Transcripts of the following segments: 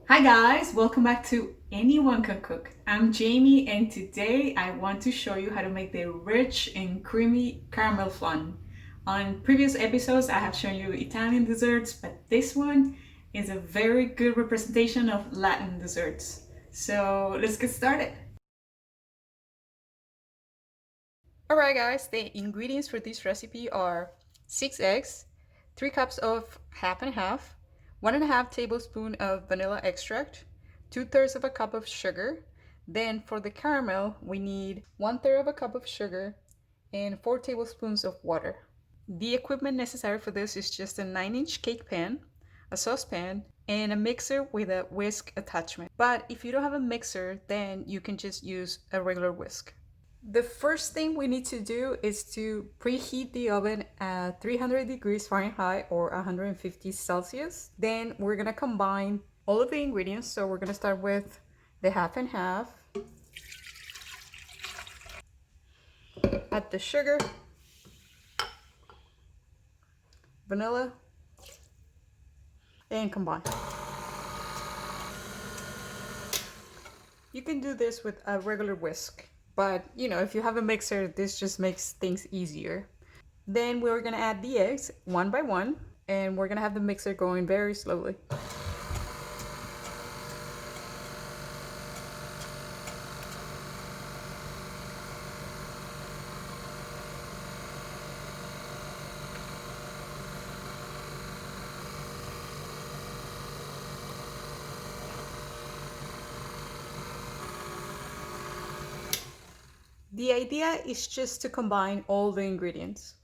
Hi guys, welcome back to Anyone Can Cook. I'm Jamie and today I want to show you how to make the rich and creamy caramel flan. On previous episodes I have shown you Italian desserts, but this one is a very good representation of Latin desserts. So let's get started. Alright guys, the ingredients for this recipe are 6 eggs, 3 cups of half and half, 1.5 tablespoon of vanilla extract, 2/3 of a cup of sugar. Then for the caramel, we need 1/3 of a cup of sugar and 4 tablespoons of water. The equipment necessary for this is just a 9-inch cake pan, a saucepan, and a mixer with a whisk attachment. But if you don't have a mixer, then you can just use a regular whisk. The first thing we need to do is to preheat the oven at 300 degrees Fahrenheit or 150 Celsius. Then we're gonna combine all of the ingredients. So we're gonna start with the half and half. Add the sugar, vanilla, and combine. You can do this with a regular whisk, but if you have a mixer, this just makes things easier. Then we're gonna add the eggs one by one, and we're gonna have the mixer going very slowly. The idea is just to combine all the ingredients.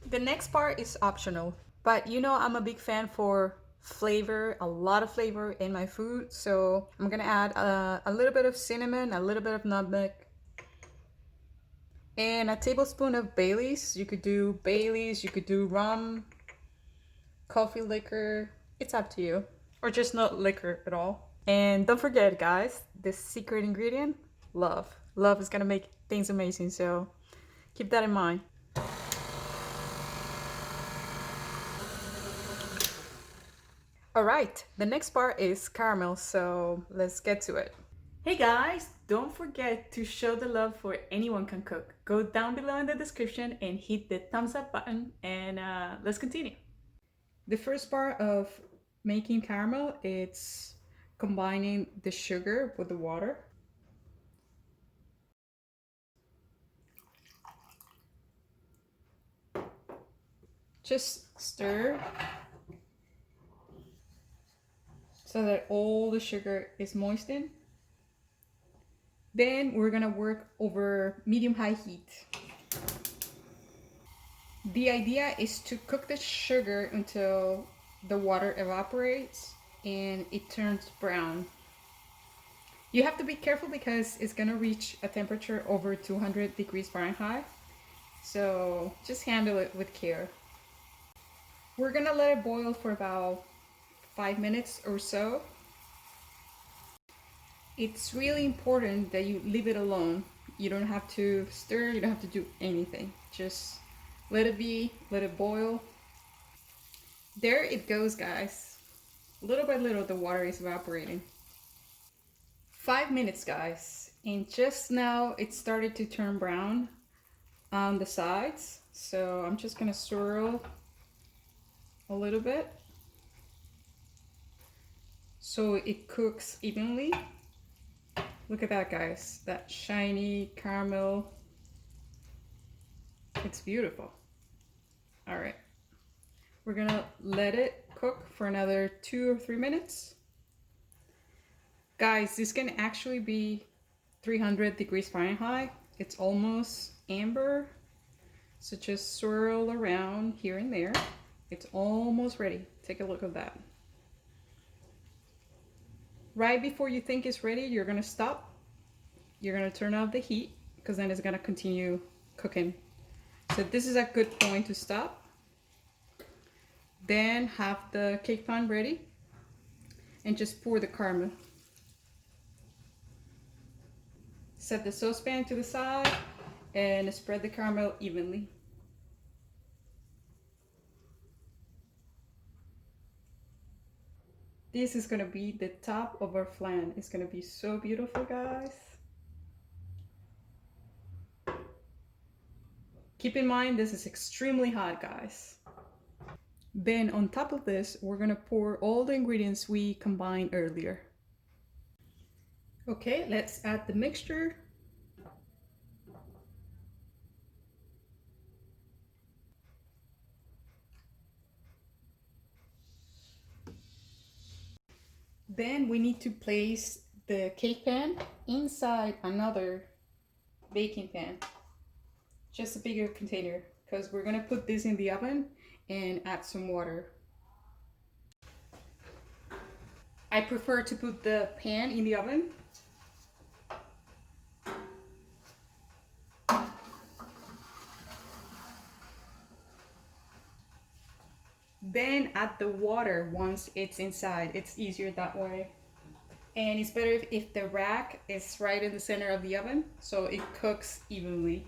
The next part is optional, but I'm a big fan for flavor, a lot of flavor in my food, so I'm gonna add a little bit of cinnamon, a little bit of nutmeg, and a tablespoon of Baileys. You could do Baileys, you could do rum, coffee liquor, it's up to you, or just not liquor at all. And don't forget guys, this secret ingredient, love. Love is gonna make things amazing, so keep that in mind. All right, the next part is caramel, so let's get to it. Hey guys, don't forget to show the love for Anyone Can Cook. Go down below in the description and hit the thumbs up button, and let's continue. The first part of making caramel, it's combining the sugar with the water. Just stir so that all the sugar is moistened. Then we're gonna work over medium-high heat. The idea is to cook the sugar until the water evaporates and it turns brown. You have to be careful because it's gonna reach a temperature over 200 degrees Fahrenheit. So just handle it with care. We're gonna let it boil for about 5 minutes or so. It's really important that you leave it alone. You don't have to stir, you don't have to do anything. Just let it be, let it boil. There it goes, guys. Little by little, the water is evaporating. 5 minutes, guys. And just now it started to turn brown on the sides. So I'm just gonna swirl a little bit so it cooks evenly. Look at that, guys. That shiny caramel. It's beautiful. All right. We're gonna let it cook for another 2 or 3 minutes. Guys, this can actually be 300 degrees Fahrenheit. It's almost amber. So just swirl around here and there. It's almost ready. Take a look at that. Right before you think it's ready, you're gonna stop. You're gonna turn off the heat because then it's gonna continue cooking. So this is a good point to stop. Then have the cake pan ready and just pour the caramel. Set the saucepan to the side and spread the caramel evenly. This is gonna be the top of our flan. It's gonna be so beautiful, guys. Keep in mind, this is extremely hot, guys. Then on top of this, we're gonna pour all the ingredients we combined earlier. Okay, let's add the mixture. Then we need to place the cake pan inside another baking pan, just a bigger container, because we're gonna put this in the oven and add some water. I prefer to put the pan in the oven. Then add the water once it's inside. It's easier that way. And it's better if the rack is right in the center of the oven so it cooks evenly.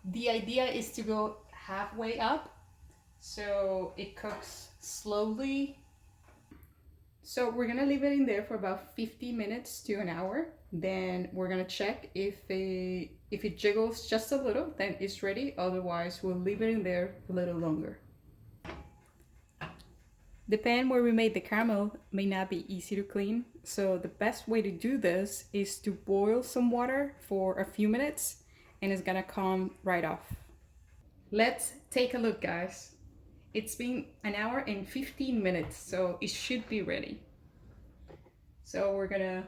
The idea is to go halfway up so it cooks slowly. So we're gonna leave it in there for about 50 minutes to an hour. Then we're gonna check if it jiggles just a little, then it's ready. Otherwise, we'll leave it in there a little longer. The pan where we made the caramel may not be easy to clean, so the best way to do this is to boil some water for a few minutes and it's gonna come right off. Let's take a look, guys. It's been an hour and 15 minutes, so it should be ready. So we're gonna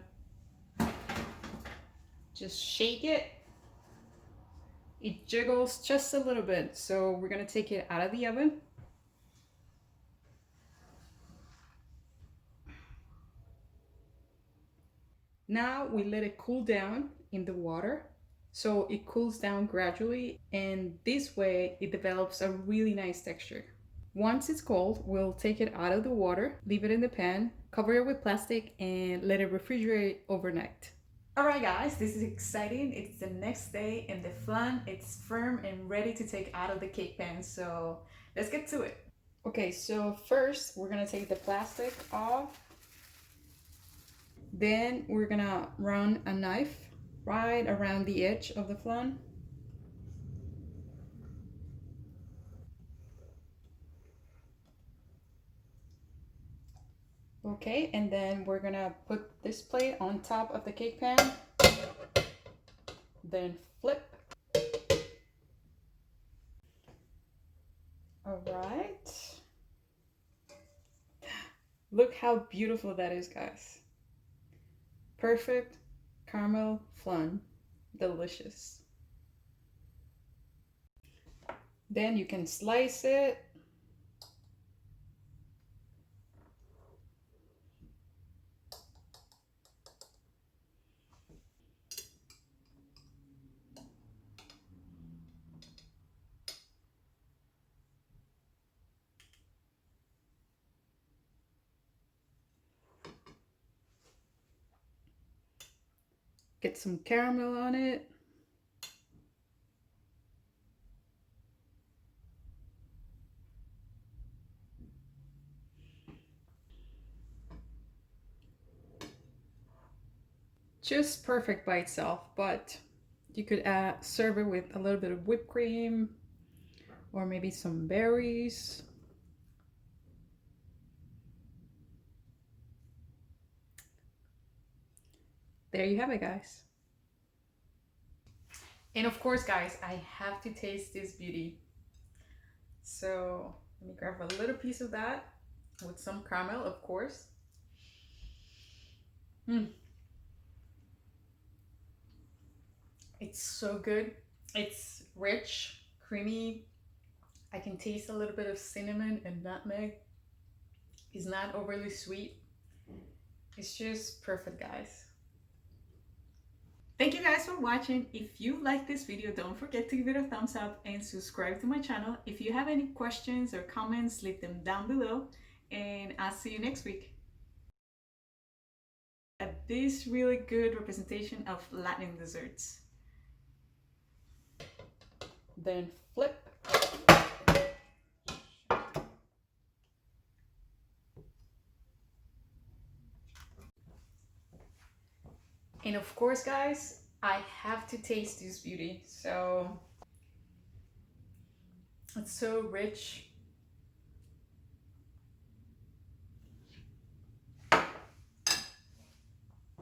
just shake it. It jiggles just a little bit, so we're gonna take it out of the oven. Now we let it cool down in the water, so it cools down gradually, and this way it develops a really nice texture. Once it's cold, we'll take it out of the water, leave it in the pan, cover it with plastic, and let it refrigerate overnight. Alright guys, this is exciting. It's the next day and the flan, it's firm and ready to take out of the cake pan, so let's get to it. Okay, so first we're gonna take the plastic off. Then we're gonna run a knife right around the edge of the flan. Okay, and then we're gonna put this plate on top of the cake pan. Then flip. All right. Look how beautiful that is, guys. Perfect caramel flan. Delicious. Then you can slice it. Get some caramel on it. Just perfect by itself, but you could serve it with a little bit of whipped cream or maybe some berries. There you have it, guys. And of course, guys, I have to taste this beauty. So let me grab a little piece of that with some caramel, of course. It's so good. It's rich, creamy. I can taste a little bit of cinnamon and nutmeg. It's not overly sweet. It's just perfect, guys. Thank you guys for watching. If you like this video, don't forget to give it a thumbs up and subscribe to my channel. If you have any questions or comments, leave them down below, and I'll see you next week. This really good representation of Latin desserts. then flip. And of course, guys, I have to taste this beauty. So it's so rich.